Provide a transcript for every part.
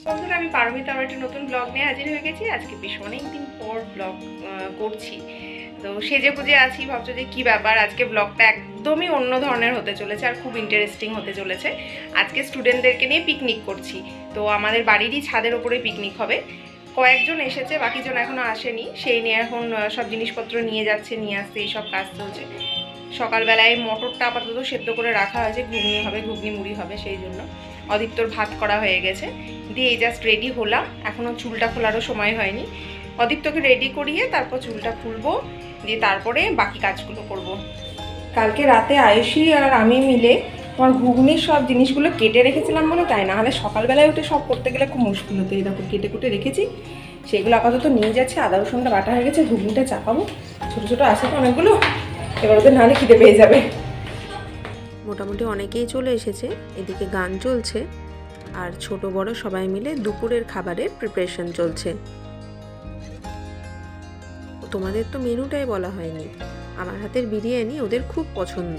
বন্ধুরা, আমি পারমিতা আমার একটা নতুন ব্লগ নিয়ে হাজির হয়ে গেছি। আজকে বেশ অনেকদিন পর ব্লগ করছি, তো সেজে গুজে আছি। ভাবছো যে কী ব্যাপার, আজকে ব্লগটা একদমই অন্য ধরনের হতে চলেছে আর খুব ইন্টারেস্টিং হতে চলেছে। আজকে স্টুডেন্টদেরকে নিয়ে পিকনিক করছি। তো আমাদের বাড়িরই ছাদের ওপরে পিকনিক হবে। কয়েকজন এসেছে, বাকিজন এখনও আসেনি। সেই নিয়ে এখন সব জিনিসপত্র নিয়ে যাচ্ছে, নিয়ে আসছে, এইসব কাজ চলছে। সকালবেলায় মটরটা আপাতত সেদ্ধ করে রাখা হয়েছে, ঘুগনি হবে, ঘুগনি মুড়ি হবে, সেই জন্য। অদীপ্তর ভাত করা হয়ে গেছে, দিয়ে জাস্ট রেডি হলাম। এখনও চুলটা খোলারও সময় হয়নি। অদীপ্তকে রেডি করিয়ে তারপর চুলটা খুলবো, দিয়ে তারপরে বাকি কাজগুলো করব। কালকে রাতে আয়ুষী আর আমি মিলে আমার ঘুগনির সব জিনিসগুলো কেটে রেখেছিলাম বলে, তাই না হলে সকালবেলায় উঠে সব করতে গেলে খুব মুশকিল হতো। এই দেখো কেটে কুটে রেখেছি, সেগুলো আপাতত নিয়ে যাচ্ছে। আদা রসুনটা বাটা হয়ে গেছে, ঘুগনিটা চাপাবো। ছোটো ছোটো আছে তো অনেকগুলো, এবার ওদের নাহলে খিদে পেয়ে যাবে। মোটামুটি অনেকেই চলে এসেছে, এদিকে গান চলছে আর ছোট বড় সবাই মিলে দুপুরের খাবারের প্রিপারেশন চলছে। তোমাদের তো মেনুটাই বলা হয়নি। আমার হাতের বিরিয়ানি ওদের খুব পছন্দ।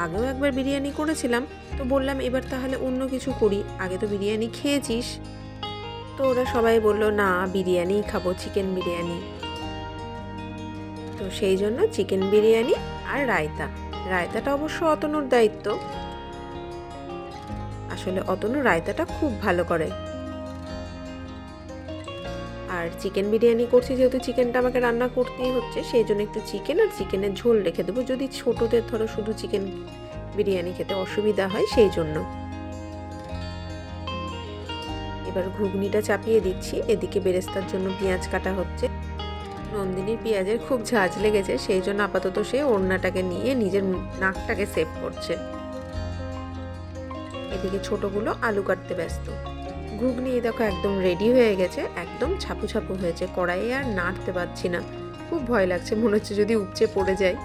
আগেও একবার বিরিয়ানি করেছিলাম, তো বললাম এবার তাহলে অন্য কিছু করি, আগে তো বিরিয়ানি খেয়েছিস। তো ওরা সবাই বললো না, বিরিয়ানিই খাবো, চিকেন বিরিয়ানি। তো সেই জন্য চিকেন বিরিয়ানি আর রায়তা। রায়তাটা অবশ্য অতনুর দায়িত্ব। আসলে অতনু রায়তাটা খুব ভালো করে। আর চিকেন বিরিয়ানি করছি যেহেতু চিকেনটা আমাকে রান্না করতেই হচ্ছে, সেই জন্য একটু চিকেন আর চিকেনের ঝোল রেখে দেবো, যদি ছোটদের ধরো শুধু চিকেন বিরিয়ানি খেতে অসুবিধা হয় সেই জন্য। এবার ঘুগনিটা চাপিয়ে দিচ্ছি, এদিকে বেরেস্তার জন্য পেঁয়াজ কাটা হচ্ছে। নন্দিনীর পেঁয়াজের খুব ঝাঁজ লেগেছে, সেই জন্য আপাতত সে ওড়নাটাকে নিয়ে নিজের নাকটাকে সেভ করছে। এদিকে ছোটগুলো আলু কাটতে ব্যস্ত। ঘুগনি দেখো একদম রেডি হয়ে গেছে, একদম ছাপু ছাপু হয়েছে। কড়াইয়ে আর নাড়তে পারছি না, খুব ভয় লাগছে, মনে হচ্ছে যদি উপচে পড়ে যায়।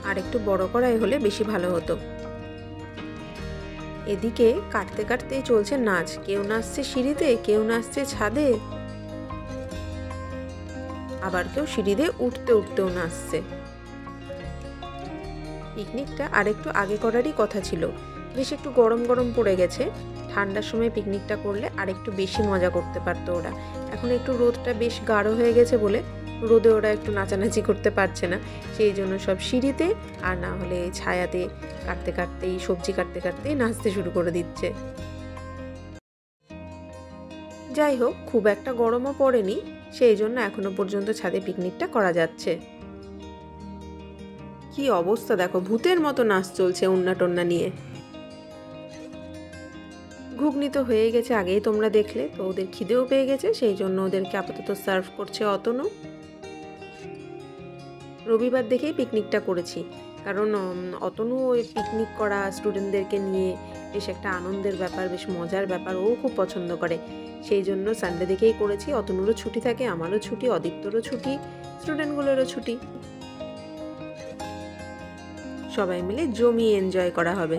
আর একটু বড় কড়াই হলে বেশি ভালো হতো। এদিকে কাটতে কাটতেই চলছে নাচ। কেউ নাচছে সিঁড়িতে, কেউ নাচছে ছাদে, আবার কেউ সিঁড়িতে উঠতে উঠতেও নাচছে। পিকনিকটা আরেকটু আগে করারই কথা ছিল, বেশ একটু গরম গরম পড়ে গেছে। ঠান্ডার সময় পিকনিকটা করলে আরেকটু বেশি মজা করতে পারতো ওরা। এখন একটু রোদটা বেশ গাঢ় হয়ে গেছে বলে রোদে ওরা একটু নাচানাচি করতে পারছে না, সেই জন্য সব সিঁড়িতে আর না হলে ছায়াতে কাটতে কাটতেই, সবজি কাটতে কাটতেই নাচতে শুরু করে দিচ্ছে। যাই হোক, খুব একটা গরমও পড়েনি, সেই জন্য এখনো পর্যন্ত ছাদে পিকনিকটা করা যাচ্ছে। কি অবস্থা দেখো, ভূতের মতো নাচ চলছে ওন্না টন্না নিয়ে। ঘুগনি তো হয়ে গেছে, আগেই তোমরা দেখলে। তো ওদের খিদেও পেয়ে গেছে, সেই জন্য ওদেরকে আপাতত সার্ভ করছে অতনু। রবিবার দেখেই পিকনিকটা করেছি, কারণ অতনু ওই পিকনিক করা স্টুডেন্টদেরকে নিয়ে বেশ একটা আনন্দের ব্যাপার, বেশ মজার ব্যাপার, ও খুব পছন্দ করে। সেই জন্য সানডে দেখেই করেছি। অতনুরও ছুটি থাকে, আমারও ছুটি, অদীপ্তরও ছুটি, স্টুডেন্টগুলোরও ছুটি। সবাই মিলে জমিয়ে এনজয় করা হবে।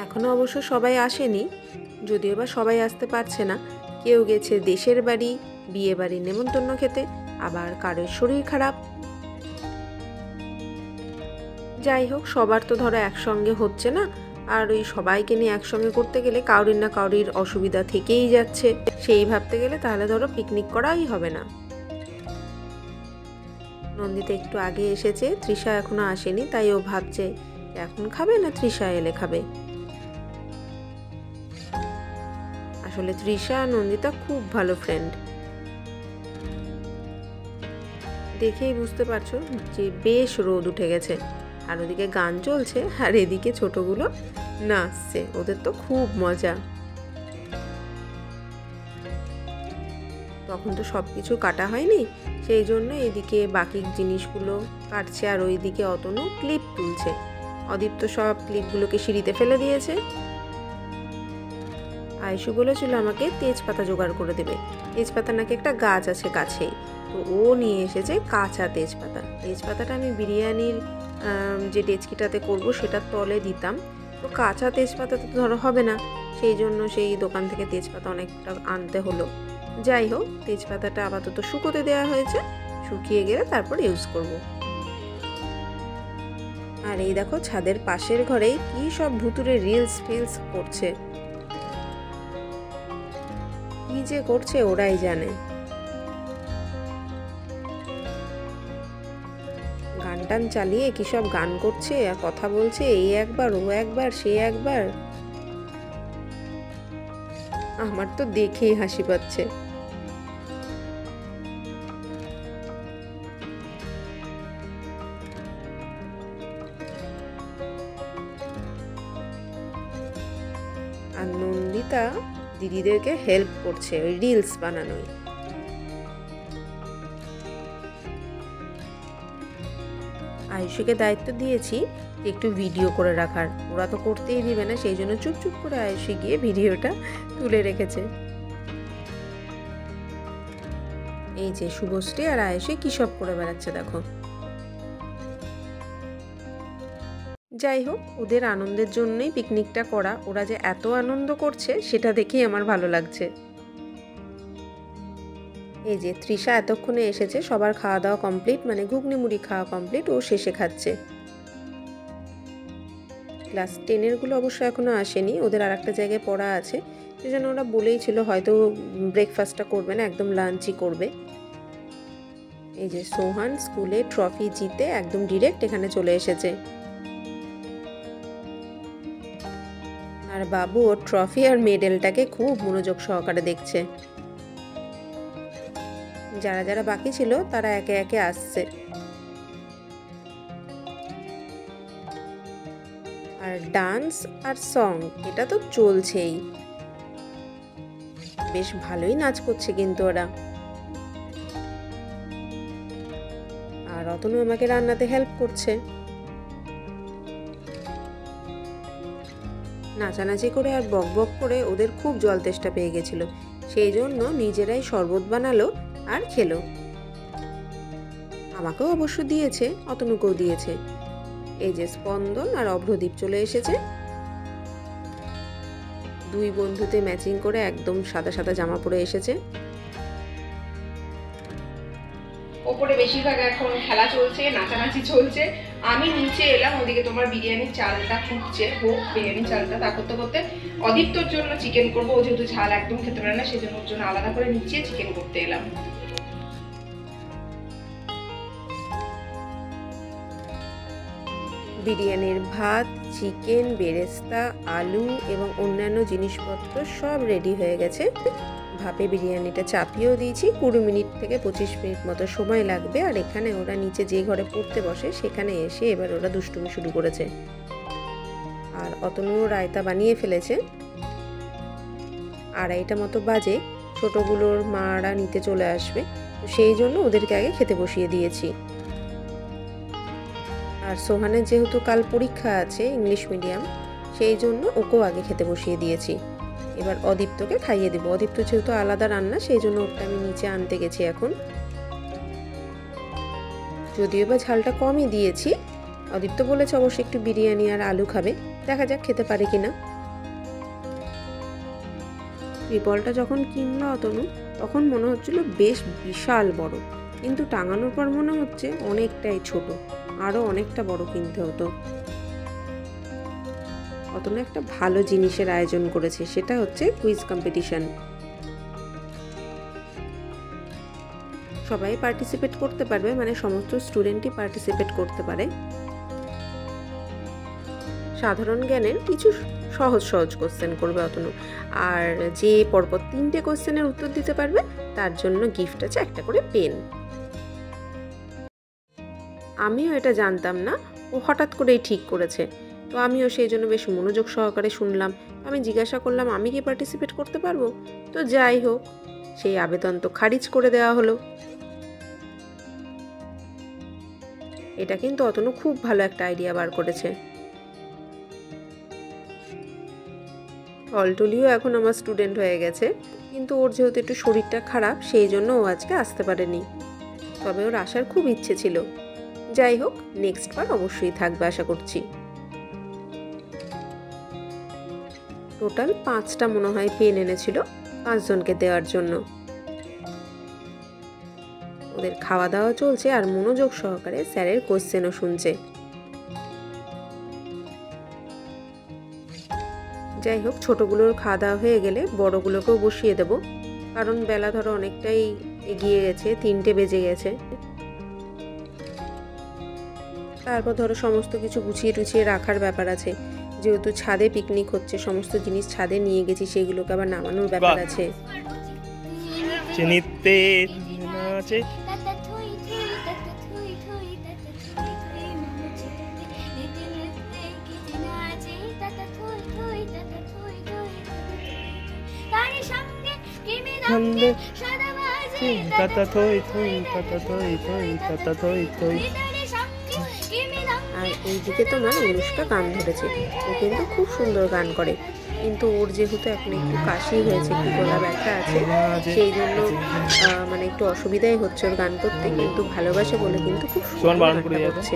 এখনো অবশ্য সবাই আসেনি, যদিও বা সবাই আসতে পারছে না। কেউ গেছে দেশের বাড়ি, বিয়ে বাড়ি নেমন্তন্ন খেতে, আবার কারোর শরীর খারাপ। যাই হোক, সবার তো ধরো একসঙ্গে হচ্ছে না, আর ওই সবাইকে নিয়ে একসঙ্গে করতে গেলে কাউরির না কাউরির অসুবিধা থেকেই যাচ্ছে। সেই ভাবতে গেলে তাহলে ধরো পিকনিক করাই হবে না। নন্দিতা একটু আগে এসেছে, তৃষা এখনো আসেনি, তাই ও ভাবছে এখন খাবে না তৃষা এলে খাবে। আসলে তৃষা আর নন্দিতা খুব ভালো ফ্রেন্ড। দেখেই বুঝতে পারছো যে বেশ রোদ উঠে গেছে, আর ওদিকে গান চলছে আর এদিকে ছোটগুলো নাচছে। ওদের তো খুব মজা। তখন তো সব কিছু কাটা হয়নি, সেই জন্য এদিকে বাকি জিনিসগুলো কাটছে, আর ওইদিকে অতনু ক্লিপ তুলছে। অদীপ্ত সব ক্লিপগুলোকে সিঁড়িতে ফেলে দিয়েছে। আয়ুষু বলেছিল আমাকে তেজপাতা জোগাড় করে দেবে। তেজপাতা নাকি একটা গাছ আছে কাছেই, তো ও নিয়ে এসেছে কাঁচা তেজপাতা। তেজপাতাটা আমি বিরিয়ানির যে ডেচকিটাতে করব সেটার তলে দিতাম, তো কাঁচা তেজপাতা তো ধরো হবে না, সেই জন্য সেই দোকান থেকে তেজপাতা অনেকটা আনতে হলো। যাই হোক, তেজপাতাটা আপাতত শুকোতে দেওয়া হয়েছে, শুকিয়ে গেলে তারপর ইউজ করব। আর এই দেখো ছাদের পাশের ঘরেই কি সব ভুতুরে রিলস ফিলস করছে, কি যে করছে ওরাই জানে। গান টান চালিয়ে কি সব গান করছে আর কথা বলছে, এই একবার ও একবার সে একবার। আমার তো দেখেই হাসি পাচ্ছে। আর নন্দিতা দিদিদেরকে হেল্প করছে ওই রিলস বানানোয়। আয়ুষীকে দায়িত্ব দিয়েছি একটু ভিডিও করে রাখার, ওরা তো করতেই দিবে না, সেই জন্য চুপচুপ করে আয়ুষী গিয়ে ভিডিওটা তুলে রেখেছে। এই যে শুভশ্রী আর আয়ুষী কি সব করে বেড়াচ্ছে দেখো। যাই হোক, ওদের আনন্দের জন্যই পিকনিকটা করা, ওরা যে এত আনন্দ করছে সেটা দেখেই আমার ভালো লাগছে। এই যে তৃষা এতক্ষণে এসেছে, সবার খাওয়া দাওয়া কমপ্লিট, মানে ঘুগনি মুড়ি খাওয়া কমপ্লিট, ও শেষে খাচ্ছে। ক্লাস 10-এরগুলো অবশ্য এখনো আসেনি, ওদের আর একটা জায়গায় পড়া আছে, সেজন্য ওরা বলেই ছিল হয়তো ব্রেকফাস্টটা করবে না, একদম লাঞ্চই করবে। এই যে সোহান স্কুলে ট্রফি জিতে একদম ডিরেক্ট এখানে চলে এসেছে। আর বাবু ওর ট্রফি আর মেডেলটাকে খুব মনোযোগ সহকারে দেখছে। যারা যারা বাকি ছিল তারা একে একে আসছে। আর ডান্স আর সং এটা তো চলছেই, বেশ ভালোই নাচ করছে কিন্তু ওরা। আর রতনু আমাকে রান্নাতে হেল্প করছে। নাচানাচি করে আর বক বক করে ওদের খুব জল তেষ্টা পেয়ে গেছিল, সেই জন্য নিজেরাই শরবত বানালো আর খেলো। আমাকেও অবশ্য দিয়েছে, অতনুকেও দিয়েছে। এই যে স্পন্দন আর অভ্রদীপ চলে এসেছে, দুই বন্ধুতে ম্যাচিং করে একদম সাদা সাদা জামা পরে এসেছে। ওপরে বেশিরভাগ এখন খেলা চলছে, নাচানাচি চলছে। আমি নিচে এলাম, ওদিকে তোমার বিরিয়ানির চালটা ফুটছে, হোক বিরিয়ানি চালটা। তা করতে করতে অদীপ্তর জন্য চিকেন করবো, ও যেহেতু ঝাল একদম খেতে পারে না, সেজন্য ওর জন্য আলাদা করে নিচে চিকেন করতে এলাম। বিরিয়ানির ভাত, চিকেন, বেরেস্তা, আলু এবং অন্যান্য জিনিসপত্র সব রেডি হয়ে গেছে। ভাপে বিরিয়ানিটা চাপিয়েও দিয়েছি, 20 মিনিট থেকে 25 মিনিট মতো সময় লাগবে। আর এখানে ওরা নিচে যে ঘরে পড়তে বসে সেখানে এসে এবার ওরা দুষ্টুমি শুরু করেছে। আর অতনুও রায়তা বানিয়ে ফেলেছে। 2:30টা মতো বাজে, ছোটগুলোর মারা নিতে চলে আসবে, তো সেই জন্য ওদেরকে আগে খেতে বসিয়ে দিয়েছি। আর সোহানের যেহেতু কাল পরীক্ষা আছে ইংলিশ মিডিয়াম, সেই জন্য ওকেও আগে খেতে বসিয়ে দিয়েছি। এবার অদীপ্তকে খাইয়ে দেবো। অদীপ্ত যেহেতু আলাদা রান্না, সেই জন্য ওটা আমি নিচে আনতে গেছি এখন। যদিও বা ঝালটা কমই দিয়েছি, অদীপ্ত বলেছে অবশ্যই একটু বিরিয়ানি আর আলু খাবে, দেখা যাক খেতে পারে কিনা। ত্রিপলটা যখন কিনলো অতনু, তখন মনে হচ্ছিল বেশ বিশাল বড়, কিন্তু টাঙানোর পর মনে হচ্ছে অনেকটাই ছোট, আরও অনেকটা বড় কিনতে হতো। অতনু একটা ভালো জিনিসের আয়োজন করেছে, সেটা হচ্ছে কুইজ কম্পিটিশন। সবাই পার্টিসিপেট করতে পারবে, মানে সমস্ত স্টুডেন্টই পার্টিসিপেট করতে পারে। সাধারণ জ্ঞানের কিছু সহজ সহজ কোশ্চেন করবে অতনু, আর যে পরপর 3টে কোশ্চেনের উত্তর দিতে পারবে তার জন্য গিফট আছে একটা করে পেন। আমিও এটা জানতাম না, ও হঠাৎ করেই ঠিক করেছে, তো আমিও সেই জন্য বেশ মনোযোগ সহকারে শুনলাম। আমি জিজ্ঞাসা করলাম আমি কি পার্টিসিপেট করতে পারবো, তো যাই হোক সেই আবেদন তো খারিজ করে দেওয়া হলো। এটা কিন্তু অতনু খুব ভালো একটা আইডিয়া বার করেছে। টলটলিও এখন আমার স্টুডেন্ট হয়ে গেছে, কিন্তু ওর যেহেতু একটু শরীরটা খারাপ, সেই জন্য ও আজকে আসতে পারেনি, তবে ওর আসার খুব ইচ্ছে ছিল। যাই হোক, নেক্সট বার অবশ্যই থাকবে আশা করছি। টোটাল 5টা মনে হয় পেন এনেছিল 5 জনকে দেওয়ার জন্য। ওদের খাওয়া দাওয়া চলছে আর মনোযোগ সহকারে স্যারের কোশ্চেনও শুনছে। যাই হোক, ছোটোগুলোর খাওয়া দাওয়া হয়ে গেলে বড়গুলোকেও বসিয়ে দেবো, কারণ বেলা ধরো অনেকটাই এগিয়ে গেছে, 3টে বেজে গেছে। তারপর ধরো সমস্ত কিছু গুছিয়ে টুছিয়ে রাখার ব্যাপার আছে, যেহেতু ছাদে পিকনিক হচ্ছে, সমস্ত জিনিস ছাদে নিয়ে গেছি, সেগুলোকে আবার নামানোর ব্যাপার আছে। আর এইদিকে তোমার অনুষ্কা গান ধরেছে, ও কিন্তু খুব সুন্দর গান করে, কিন্তু ওর যেহেতু এখন একটু কাশি হয়েছে, একটু গলা ব্যথা আছে, সেই জন্য মানে একটু অসুবিধাই হচ্ছে ওর গান করতে, কিন্তু ভালোবাসে বলে কিন্তু খুব সুন্দর করছে।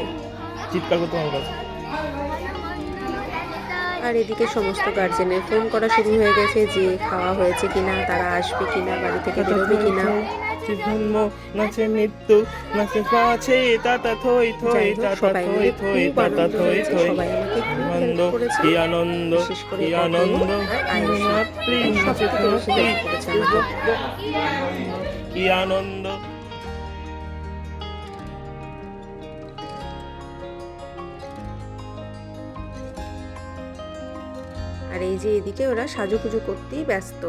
আর এদিকে সমস্ত গার্জেনের ফোন করা শুরু হয়ে গেছে যে খাওয়া হয়েছে কিনা, তারা আসবে কিনা, বাড়ি থেকে বেরোবে কিনা। জন্ম নাচে মৃত্যু নাচে পাছে তাতা থই থই তাতা থই থই তাতা থই থই আনন্দ কি আনন্দ কি আনন্দ কি আনন্দ। আর এই যে এদিকে ওরা সাজুগুজু করতেই ব্যস্ত।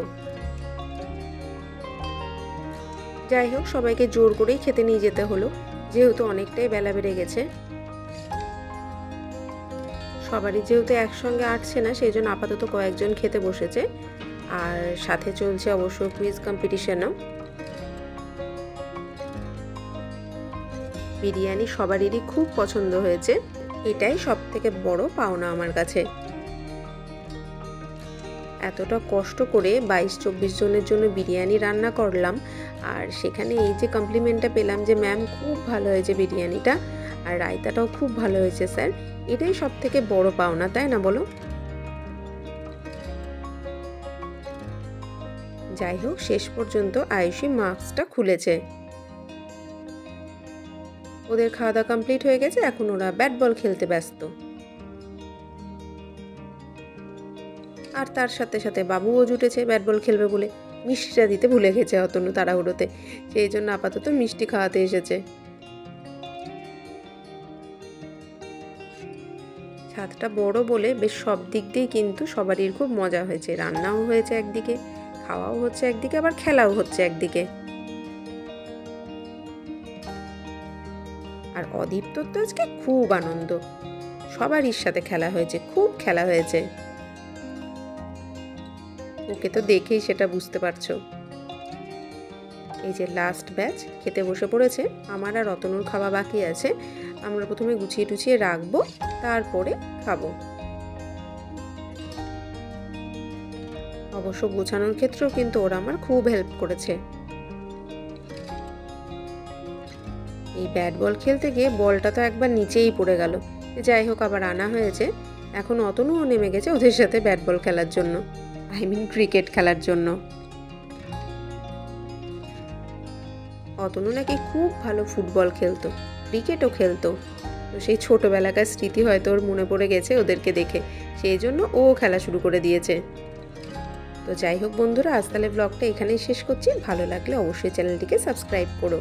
যাই হোক, সবাইকে জোর করেই খেতে নিয়ে যেতে হলো, যেহেতু অনেকটাই বেলা বেড়ে গেছে। সবারই যেহেতু একসঙ্গে আটছে না, সেই জন্য আপাতত কয়েকজন খেতে বসেছে, আর সাথে চলছে অবশ্য কুইজ কম্পিটিশনও। বিরিয়ানি সবারই খুব পছন্দ হয়েছে, এটাই সব থেকে বড় পাওনা আমার কাছে। এতটা কষ্ট করে 22-24 জনের জন্য বিরিয়ানি রান্না করলাম, আর সেখানে এই যে কমপ্লিমেন্টটা পেলাম যে ম্যাম খুব ভালো হয়েছে বিরিয়ানিটা, আর রায়তাটাও খুব ভালো হয়েছে স্যার, এটাই সব থেকে বড় পাওনা, তাই না বলো? যাই হোক, শেষ পর্যন্ত আয়ুষী মাস্কটা খুলেছে। ওদের খাওয়া দাওয়া কমপ্লিট হয়ে গেছে, এখন ওরা ব্যাট বল খেলতে ব্যস্ত। আর তার সাথে সাথে বাবুও জুটেছে ব্যাট বল খেলবে বলে, মিষ্টিটা দিতে ভুলে গেছে অতনু তাড়াহুড়োতে, সেই জন্য আপাতত মিষ্টি খাওয়াতে এসেছে। ছাদটা বড় বলে বেশ সব দিক দিয়ে কিন্তু সবারই খুব মজা হয়েছে, রান্নাও হয়েছে একদিকে, খাওয়াও হচ্ছে একদিকে, আবার খেলাও হচ্ছে একদিকে। আর অদীপ্তর তো আজকে খুব আনন্দ, সবারই সাথে খেলা হয়েছে, খুব খেলা হয়েছে, ওকে তো দেখেই সেটা বুঝতে পারছো। এই যে লাস্ট ব্যাচ খেতে বসে পড়েছে, আমার আর রতনুর খাওয়া বাকি আছে, আমরা প্রথমে গুছিয়ে টুছিয়ে রাখবো, তারপরে খাবো। অবশ্য গোছানোর ক্ষেত্রেও কিন্তু ওরা আমার খুব হেল্প করেছে। এই ব্যাট বল খেলতে গিয়ে বলটা তো একবার নিচেই পড়ে গেল, যাই হোক আবার আনা হয়েছে, এখন অতনুও নেমে গেছে ওদের সাথে ব্যাট বল খেলার জন্য, ক্রিকেট খেলার জন্য। অতনু নাকি খুব ভালো ফুটবল খেলতো, ক্রিকেটও খেলতো, তো সেই ছোটবেলাকার স্মৃতি হয়তো ওর মনে পড়ে গেছে ওদেরকে দেখে, সেই জন্য ও খেলা শুরু করে দিয়েছে। তো যাই হোক বন্ধুরা, আজ তাহলে ব্লগটা এখানেই শেষ করছি, ভালো লাগলে অবশ্যই চ্যানেলটিকে সাবস্ক্রাইব করো।